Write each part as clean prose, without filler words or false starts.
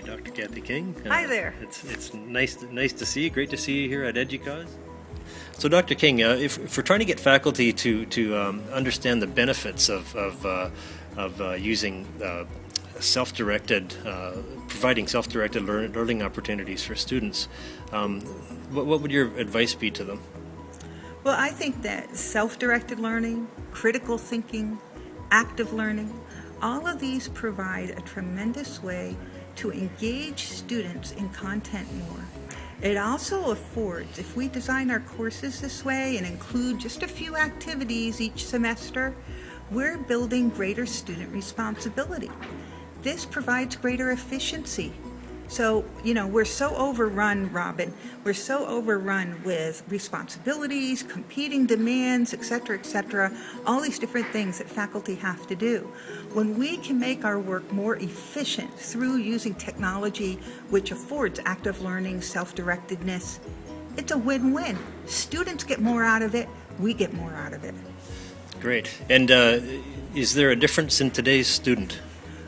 Dr. Kathy King. Hi there. It's nice to see you. Great to see you here at EDUCAUSE. So, Dr. King, if we're trying to get faculty to understand the benefits of using self-directed, providing self-directed learning opportunities for students, what would your advice be to them? Well, I think that self-directed learning, critical thinking, active learning, all of these provide a tremendous way to engage students in content more. It also affords, if we design our courses this way and include just a few activities each semester, we're building greater student responsibility. This provides greater efficiency. So, we're so overrun, Robin. We're so overrun with responsibilities, competing demands, et cetera, all these different things that faculty have to do. When we can make our work more efficient through using technology, which affords active learning, self-directedness, it's a win-win. Students get more out of it, we get more out of it. Great. And is there a difference in today's student?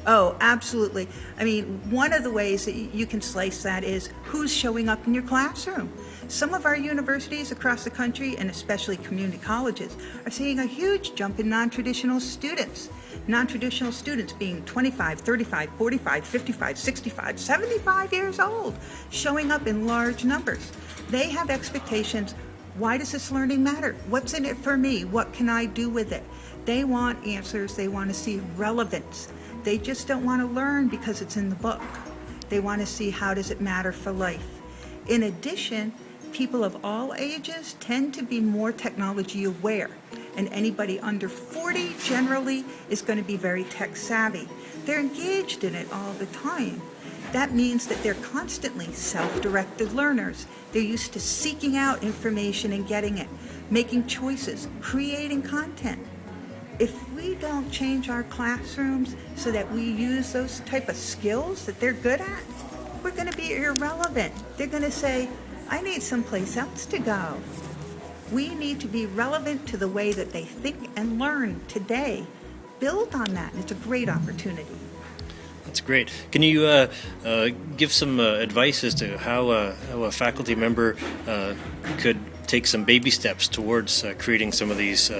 Oh, absolutely. I mean, one of the ways that you can slice that is who's showing up in your classroom. Some of our universities across the country, and especially community colleges, are seeing a huge jump in non-traditional students. Non-traditional students being 25, 35, 45, 55, 65, 75 years old, showing up in large numbers. They have expectations. Why does this learning matter? What's in it for me? What can I do with it? They want answers. They want to see relevance. They just don't want to learn because it's in the book. They want to see how does it matter for life. In addition, people of all ages tend to be more technology aware, and anybody under 40 generally is going to be very tech savvy. They're engaged in it all the time. That means that they're constantly self-directed learners. They're used to seeking out information and getting it, making choices, creating content. If we don't change our classrooms so that we use those type of skills that they're good at, we're going to be irrelevant. They're going to say, I need someplace else to go. We need to be relevant to the way that they think and learn today. Build on that, and it's a great opportunity. That's great. Can you give some advice as to how a faculty member could take some baby steps towards creating some of these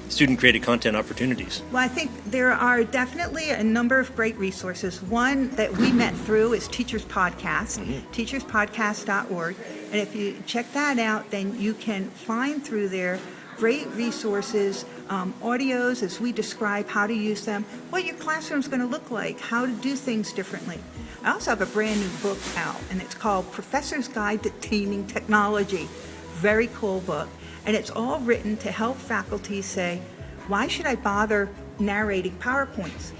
student-created content opportunities? Well, I think there are definitely a number of great resources. One that we met through is Teachers Podcast, teacherspodcast.org. And if you check that out, then you can find through there great resources, audios as we describe how to use them, what your classroom's going to look like, how to do things differently. I also have a brand new book out, and it's called Professor's Guide to Taming Technology. Very cool book. And it's all written to help faculty say, why should I bother narrating PowerPoints?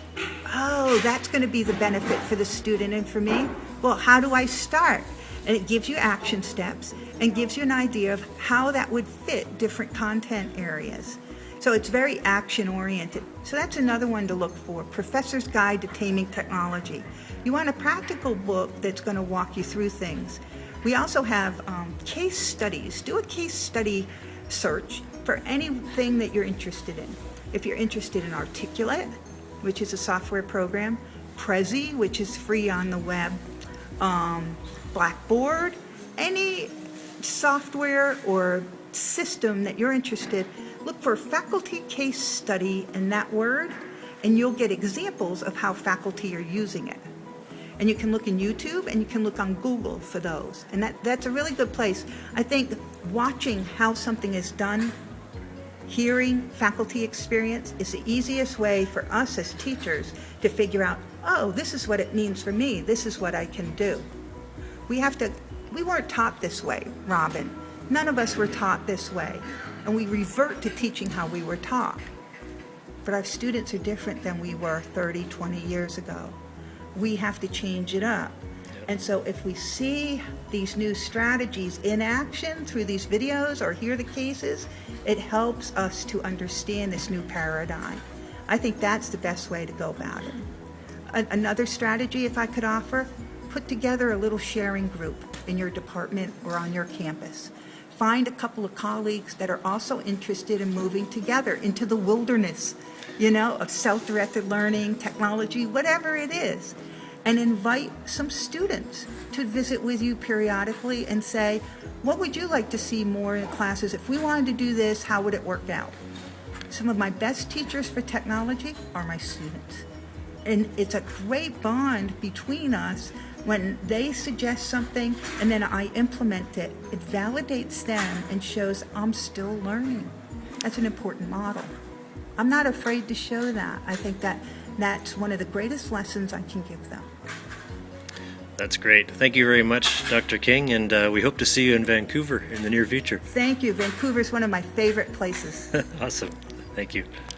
Oh, that's going to be the benefit for the student and for me. Well, how do I start? And it gives you action steps and gives you an idea of how that would fit different content areas. So it's very action-oriented. So that's another one to look for, Professor's Guide to Taming Technology. You want a practical book that's going to walk you through things. We also have case studies. Do a case study search for anything that you're interested in. If you're interested in Articulate, which is a software program, Prezi, which is free on the web, Blackboard, any software or system that you're interested, look for faculty case study in that word, and you'll get examples of how faculty are using it. And you can look in YouTube and you can look on Google for those. And that's a really good place. I think watching how something is done, hearing faculty experience is the easiest way for us as teachers to figure out, oh, this is what it means for me. This is what I can do. We weren't taught this way, Robin. None of us were taught this way. And we revert to teaching how we were taught. But our students are different than we were 30, 20 years ago. We have to change it up. And so if we see these new strategies in action through these videos or hear the cases, it helps us to understand this new paradigm. I think that's the best way to go about it. Another strategy, if I could offer, put together a little sharing group in your department or on your campus. Find a couple of colleagues that are also interested in moving together into the wilderness, of self-directed learning, technology, whatever it is. and invite some students to visit with you periodically and say, what would you like to see more in classes? If we wanted to do this, how would it work out? Some of my best teachers for technology are my students. And it's a great bond between us when they suggest something and then I implement it. It validates them and shows I'm still learning. That's an important model. I'm not afraid to show that. I think that's one of the greatest lessons I can give them. That's great. Thank you very much, Dr. King, and we hope to see you in Vancouver in the near future. Thank you. Vancouver is one of my favorite places. Awesome. Thank you.